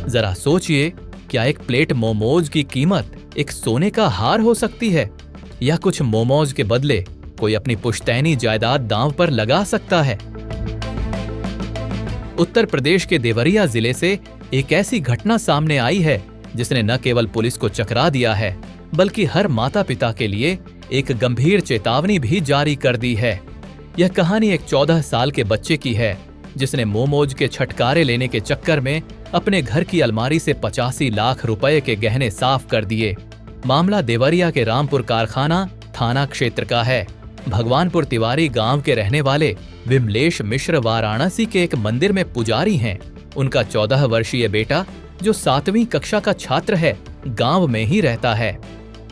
जरा सोचिए, क्या एक प्लेट मोमोज की कीमत एक सोने का हार हो सकती है, या कुछ मोमोज के बदले कोई अपनी पुश्तैनी जायदाद दांव पर लगा सकता है? उत्तर प्रदेश के देवरिया जिले से एक ऐसी घटना सामने आई है जिसने न केवल पुलिस को चकरा दिया है, बल्कि हर माता पिता के लिए एक गंभीर चेतावनी भी जारी कर दी है। यह कहानी एक 14 साल के बच्चे की है जिसने मोमोज के छटकारे लेने के चक्कर में अपने घर की अलमारी से 85 लाख रुपए के गहने साफ कर दिए। मामला देवरिया के रामपुर कारखाना थाना क्षेत्र का है। भगवानपुर तिवारी गांव के रहने वाले विमलेश मिश्र वाराणसी के एक मंदिर में पुजारी हैं। उनका 14 वर्षीय बेटा, जो 7वीं कक्षा का छात्र है, गांव में ही रहता है।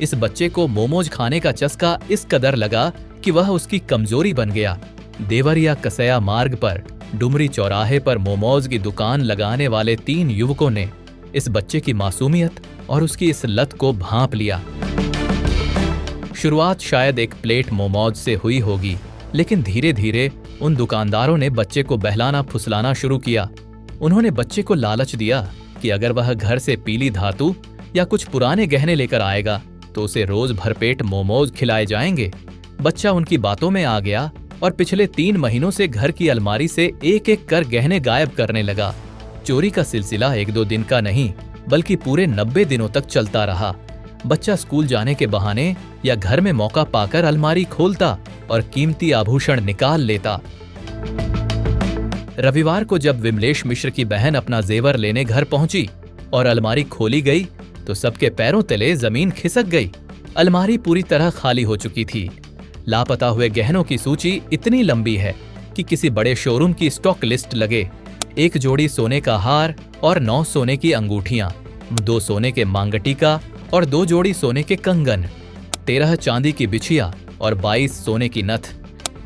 इस बच्चे को मोमोज खाने का चस्का इस कदर लगा कि वह उसकी कमजोरी बन गया। देवरिया कसया मार्ग पर डुमरी चौराहे पर मोमोज की दुकान लगाने वाले 3 युवकों ने इस बच्चे की मासूमियत और उसकी इस लत को भांप लिया। शुरुआत शायद एक प्लेट मोमोज से हुई होगी, लेकिन धीरे धीरे उन दुकानदारों ने बच्चे को बहलाना फुसलाना शुरू किया। उन्होंने बच्चे को लालच दिया कि अगर वह घर से पीली धातु या कुछ पुराने गहने लेकर आएगा तो उसे रोज भरपेट मोमोज खिलाए जाएंगे। बच्चा उनकी बातों में आ गया और पिछले 3 महीनों से घर की अलमारी से एक एक कर गहने गायब करने लगा। चोरी का सिलसिला 1-2 दिन का नहीं, बल्कि पूरे 90 दिनों तक चलता रहा। बच्चा स्कूल जाने के बहाने या घर में मौका पाकर अलमारी खोलता और कीमती आभूषण निकाल लेता। रविवार को जब विमलेश मिश्र की बहन अपना जेवर लेने घर पहुंची और अलमारी खोली गई तो सबके पैरों तले जमीन खिसक गई। अलमारी पूरी तरह खाली हो चुकी थी। लापता हुए गहनों की सूची इतनी लंबी है कि किसी बड़े शोरूम की स्टॉक लिस्ट लगे। 1 जोड़ी सोने का हार और 9 सोने की अंगूठियां, 2 सोने के मांगटिका और 2 जोड़ी सोने के कंगन, 13 चांदी की बिछिया और 22 सोने की नथ,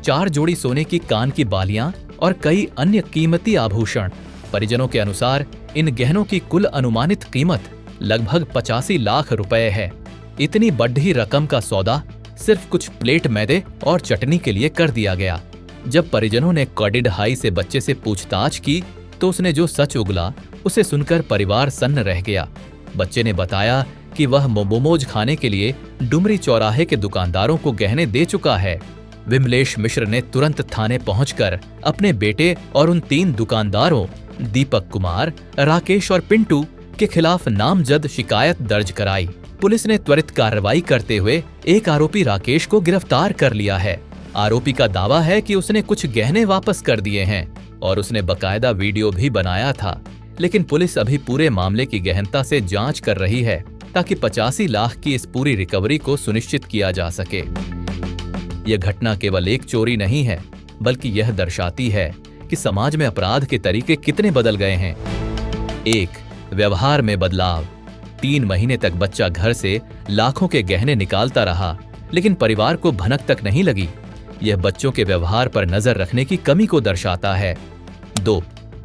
4 जोड़ी सोने की कान की बालियां और कई अन्य कीमती आभूषण। परिजनों के अनुसार इन गहनों की कुल अनुमानित कीमत लगभग 85 लाख रुपए है। इतनी बड़ी रकम का सौदा सिर्फ कुछ प्लेट मैदे और चटनी के लिए कर दिया गया। जब परिजनों ने कॉडिड हाई से बच्चे से पूछताछ की तो उसने जो सच उगला उसे सुनकर परिवार सन्न रह गया। बच्चे ने बताया कि वह मोमोज खाने के लिए डुमरी चौराहे के दुकानदारों को गहने दे चुका है। विमलेश मिश्र ने तुरंत थाने पहुंचकर अपने बेटे और उन 3 दुकानदारों दीपक कुमार, राकेश और पिंटू के खिलाफ नामजद शिकायत दर्ज कराई। पुलिस ने त्वरित कार्रवाई करते हुए एक आरोपी राकेश को गिरफ्तार कर लिया है। आरोपी का दावा है कि उसने कुछ गहने वापस कर दिए हैं और उसने बकायदा वीडियो भी बनाया था, लेकिन पुलिस अभी पूरे मामले की गहनता से जांच कर रही है ताकि 85 लाख की इस पूरी रिकवरी को सुनिश्चित किया जा सके। यह घटना केवल एक चोरी नहीं है, बल्कि यह दर्शाती है कि समाज में अपराध के तरीके कितने बदल गए हैं। 1. व्यवहार में बदलाव। 3 महीने तक बच्चा घर से लाखों के गहने निकालता रहा, लेकिन परिवार को भनक तक नहीं लगी। यह बच्चों के व्यवहार पर नजर रखने की कमी को दर्शाता है। 2.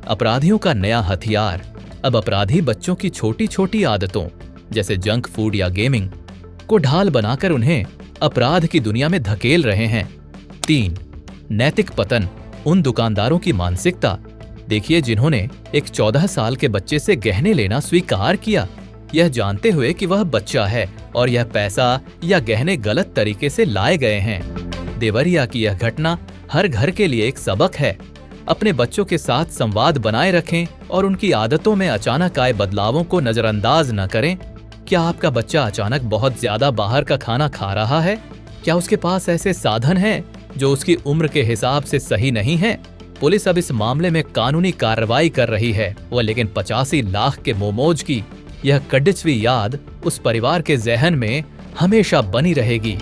अपराधियों का नया हथियार। अब अपराधी बच्चों की छोटी छोटी आदतों जैसे जंक फूड या गेमिंग को ढाल बनाकर उन्हें अपराध की दुनिया में धकेल रहे हैं। 3. नैतिक पतन। उन दुकानदारों की मानसिकता देखिए जिन्होंने एक 14 साल के बच्चे से गहने लेना स्वीकार किया, यह जानते हुए कि वह बच्चा है और यह पैसा या गहने गलत तरीके से लाए गए हैं। देवरिया की यह घटना हर घर के लिए एक सबक है। अपने बच्चों के साथ संवाद बनाए रखें और उनकी आदतों में अचानक आए बदलावों को नजरअंदाज न करें। क्या आपका बच्चा अचानक बहुत ज्यादा बाहर का खाना खा रहा है? क्या उसके पास ऐसे साधन हैं जो उसकी उम्र के हिसाब से सही नहीं है? पुलिस अब इस मामले में कानूनी कार्रवाई कर रही है, लेकिन 85 लाख के मोमोज की यह कड़िछवी याद उस परिवार के ज़हन में हमेशा बनी रहेगी।